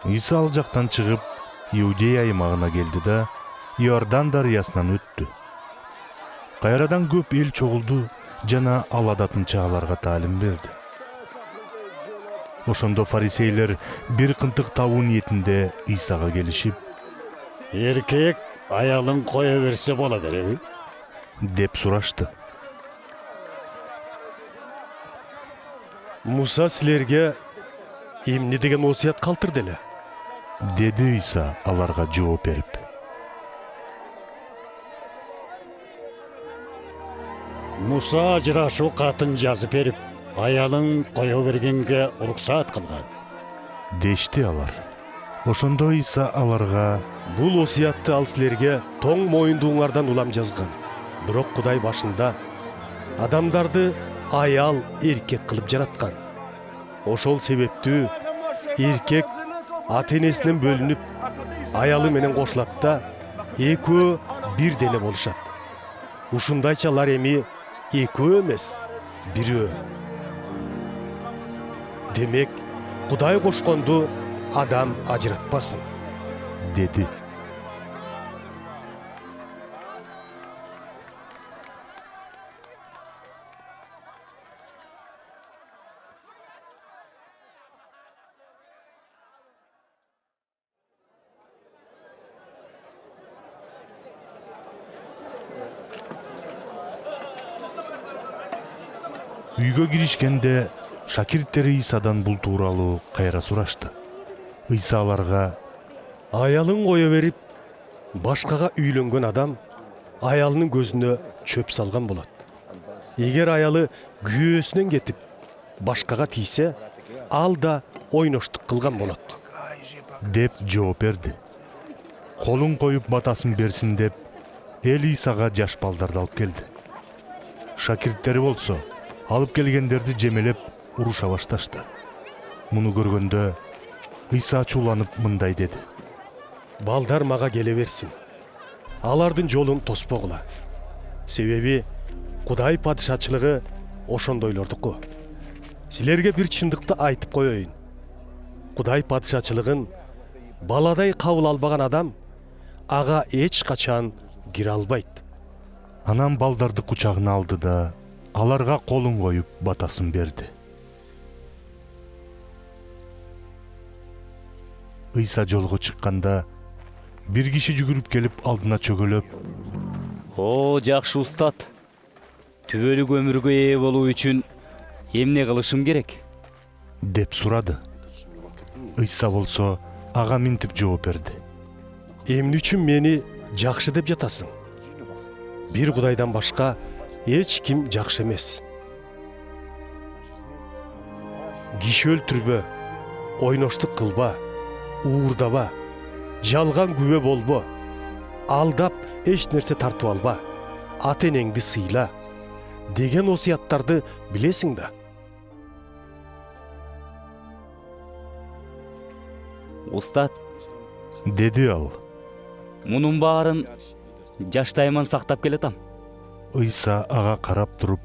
Иса ал жактан чыгып, Иудея аймагына келди да, Иордан дарыясынан өттү. Кайрадан көп эл чогулду жана ал адатынча аларга таалим берди. Ошондо фарисейлер бир кынтык табуу ниетинде Исага келишип, Эркек аялын кое берсе бола береби? деп сурашты. Муса силерге эмне деген осуят калтырды эле? Деди Иса аларга жооп берип. Муса ажырашуу катын жазып берип, аялын кое бергенге уруксаат кылган. Дешти алар. Ошондо Иса аларга: Бул осуятты ал силерге тоң моюндууңардан улам жазган. Бирок Кудай башында адамдарды аял эркек кылып жараткан. Ошол себептүү эркек ата-энесинен бөлүнүп, аялы менен кошулат да, экөө бир дене болушат. Ушундайча алар эми экөө эмес, бирөө. Демек, Кудай кошконду адам ажыратпасын, деди. Үйгө киришкенде шакирттери Исадан бул тууралуу кайра сурашты. Иса аларга: аялын кое берип, башкага үйлөнгөн адам аялынын көзүнө чөп салган болот. Эгер аялы күйөөсүнөн кетип, башкага тийсе, ал да ойноштук кылган болот, деп жооп берди. Колун коюп батасын берсин деп, эл Исага жаш балдарды алып келди. Шакирттери болсо алып келгендерди жемелеп уруша башташты. Муну көргөндө Иса ачууланып мындай деди: балдар мага келе берсин. Алардын жолун тоспогула. Себеби Кудай падышачылыгы ошондойлордуку. Силерге бир чындыкты айтып коеюн. Кудай падышачылыгын баладай кабыл албаган адам ага эч качан кире албайт. Анан балдарды кучагына алды да, аларга колун коюп батасын берди. Иса жолго чыкканда бир киши жүгүрүп келип алдына чөгөлөп: О, жакшы устат. Түбөлүк өмүргө ээ болуу үчүн эмне кылышым керек? деп сурады. Иса болсо ага минтип жооп берди: Эмне үчүн мени жакшы деп жатасың? Бир Кудайдан башка эч ким жакшы эмес. Киши өлтүрбө, ойноштук кылба, уурдаба, жалган күбө болбо, алдап эч нерсе тартып алба, ата-энеңди сыйла деген осуяттарды билесиң да. Устат, деди ал. мунун баарын жаштайман сактап келатам. Иса ага карап туруп,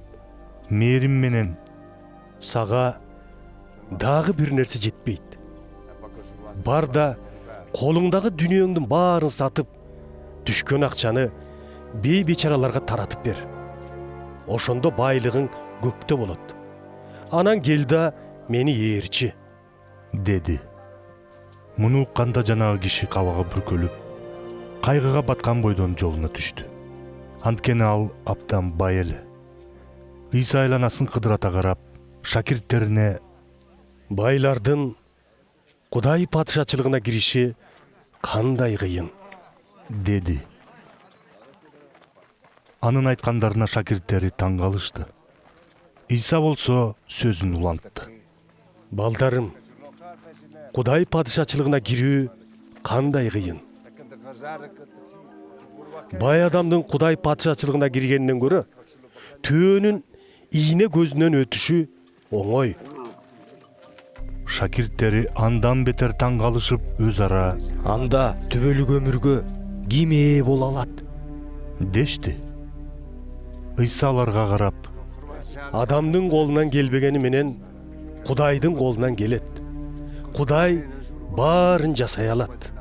мээрим менен: Сага дагы бир нерсе жетпейт. Бар да колуңдагы дүнүйөңдүн баарын сатып, түшкөн акчаны бей бечараларга таратып бер. Ошондо байлыгың көктө болот. Анан кел да мени ээрчи, деди. Муну укканда жанагы киши кабага бүркөлүп, кайгыга баткан бойдон жолуна түштү. Анткени ал абдан бай эле. Иса айланасын кыдырата карап, шакирттерине: байлардын Кудай падышачылыгына кириши кандай кыйын, деди. Анын айткандарына шакирттери таң калышты. Иса болсо сөзүн улантты: балдарым, Кудай падышачылыгына кирүү кандай кыйын. Бай адамдын Кудай падышачылыгына киргенден көрө төөнүн ийне көзүнөн өтүшү оңой. Шакирттери андан бетер таң калышып, өз ара: Анда түбөлүк өмүргө ким ээ боло алат? дешти. Иса аларга карап: Адамдын колунан келбегени менен Кудайдын колунан келет. Кудай баарын жасай алат,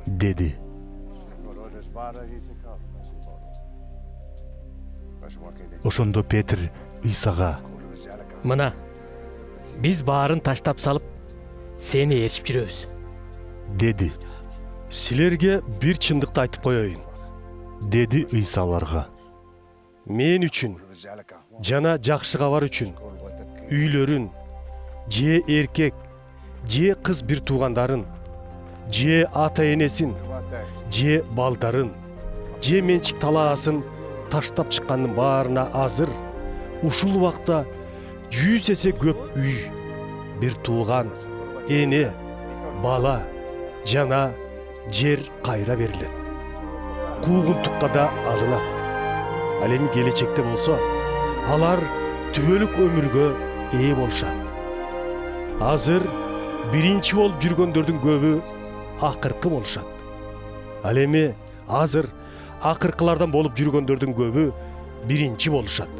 деди. Ошондо Петр Исага: Мына, биз баарын таштап салып, сени ээрчип жүрөбүз. деди. силерге бир чындыкты айтып коеюн. Деди Иса аларга. Мен үчүн жана жакшы кабар үчүн үйлөрүн, же эркек, же кыз бир туугандарын, же ата энесин, же балдарын, же менчик талаасын таштап чыккандын баарына азыр ушул убакта 100 эсе көп үй, бир тууган, эне, бала жана жер кайра берилет. Куугунтукка да алынат. Ал эми келечекте болсо, алар түбөлүк өмүргө ээ болушат. Азыр биринчи болуп жүргөндөрдүн көбү акыркы болушат. Ал эми азыр акыркылардан болуп жүргөндөрдүн көбү биринчи болушат.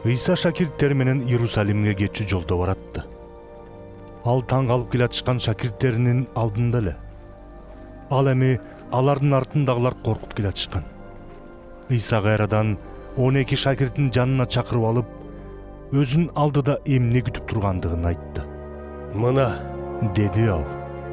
Иса шакирттери менен Иерусалимге кетчү жолдо баратты. Ал таң калып келатышкан шакирттеринин алдында эле. Ал эми алардын артындагылар коркуп келатышкан. Иса кайрадан 12 шакирттин жанына чакырып алып, өзүнүн алдыда эмне күтүп тургандыгын айтты. Мына, Деди ал.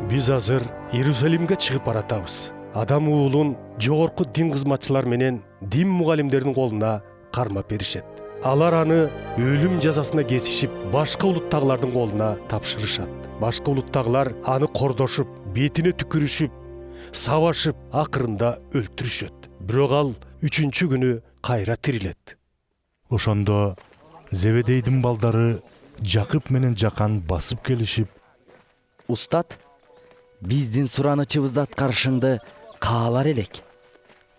биз азыр Иерусалимге чыгып баратабыз. Адам уулун жогорку дин кызматчылар менен дин мугалимдеринин колуна кармап беришет. Алар аны өлүм жазасына кесишип, башка улуттагылардын колуна тапшырышат. Башка улуттагылар аны кордошуп, бетине түкүрүшүп, сабашып, акырында өлтүрүшөт. Бирок ал 3-күнү күнү кайра тирилет. Ошондо Зебедейдин балдары Жакып менен Жакан басып келишип: Устат, биздин суранычыбызды аткарышыңды каалар элек,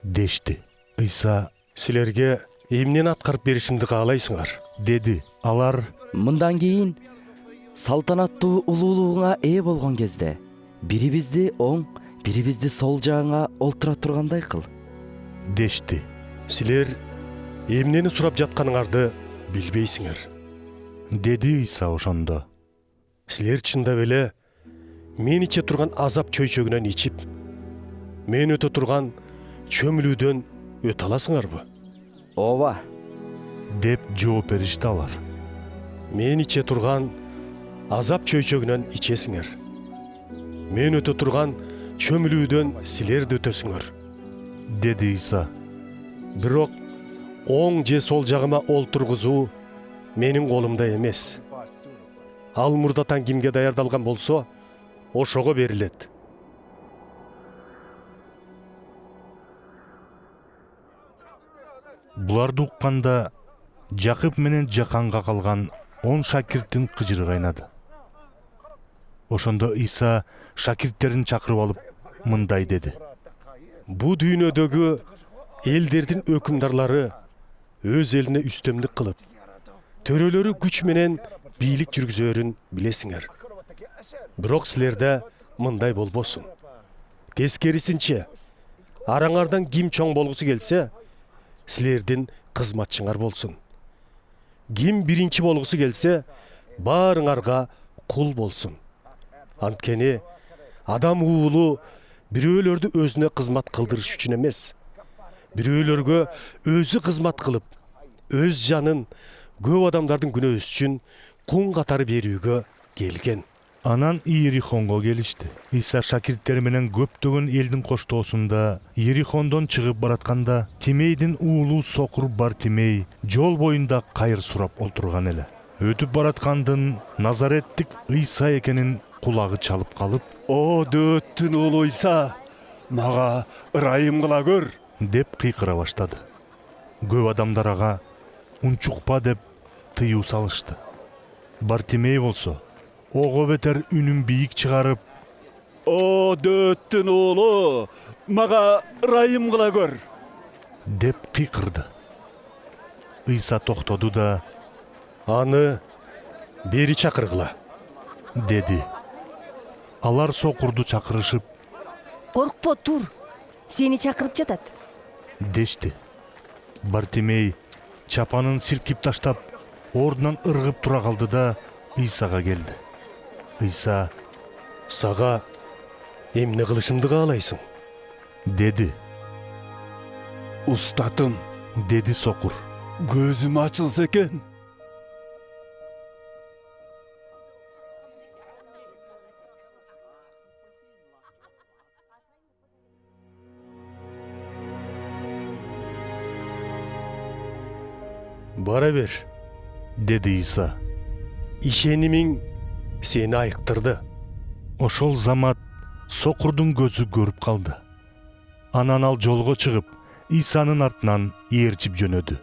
дешти. Иса: Силерге эмнени аткарып беришимди каалайсыңар? деди. Алар: мындан кийин салтанаттуу улуулугуңа ээ болгон кезде бирибизди оң, бирибизди сол жагыңа олтура тургандай кыл. дешти. Силер эмнени сурап жатканыңарды билбейсиңер. Деди Иса ошондо. Силер чындап эле мен иче турган азап чөйчөгүнөн ичип, мен өтө турган чөмүлүүдөн өтө аласыңарбы? Ооба, деп жооп беришти алар. Мен иче турган азап чөйчөгүнөн ичесиңер. Мен өтө турган чөмүлүүдөн силер да өтөсүңөр. Деди Иса. Бирок оң же сол жагыма олтургузуу менин колумда эмес. Ал мурдатан кимге даярдалган болсо, ошого берилет. Буларды укканда Жакып менен Жаканга калган 10 шакирттин кыжыры кайнады. Ошондо Иса шакирттерин чакырып алып мындай деди: Бу дүйнөдөгү элдердин өкүмдарлары өз элине үстөмдүк кылып, төрөлөрү күч менен бийлик жүргүзөрүн билесиңер. Бирок силерде мындай болбосун. Тескерисинче, араңардан ким чоң болгусу келсе, силердин кызматчыңар болсун. Ким биринчи болгусу келсе, баарыңарга кул болсун. Анткени адам уулу бирөөлөрдү өзүнө кызмат кылдырыш үчүн эмес, бирөөлөргө өзү кызмат кылып, өз жанын көп адамдардын күнөөсү үчүн кун катары берүүгө келген. Анан Иерихонго келишти. Иса шакирттери менен көптөгөн элдин коштоосунда Иерихондон чыгып баратканда, Тимейдин уулу сокур Бартимей жол боюнда кайыр сурап олтурган эле. Өтүп бараткандын Назареттик Иса экенин кулагы чалып калып: О, дөөттүн уулу Иса, мага ырайым кыла көр, деп кыйкыра баштады. Көп адамдар ага унчукпа деп тыюу салышты. Бартимей болсо ого бетер үнүн бийик чыгарып: О, дөөттүн уулу, мага ырайым кыла көр, деп кыйкырды. Иса токтоду да: Аны бери чакыргыла, деди. Алар сокурду чакырышып: Коркпо, тур, сени чакырып жатат, дешти. Бартимей чапанын силкип таштап, ордунан ыргып тура калды да Исага келди. Иса: Сага эмне кылышымды каалайсың? Dedi. Устатым, Dedi Sokur. көзüm açılsa eкен. Бара бер. Dedi İsa. Ишенимиң сени айыктырды. Ошол замат Сокурдун көзү көрүп калды. Анан ал жолго чыгып, İsa'нын артынан ээрчип жөнөдү.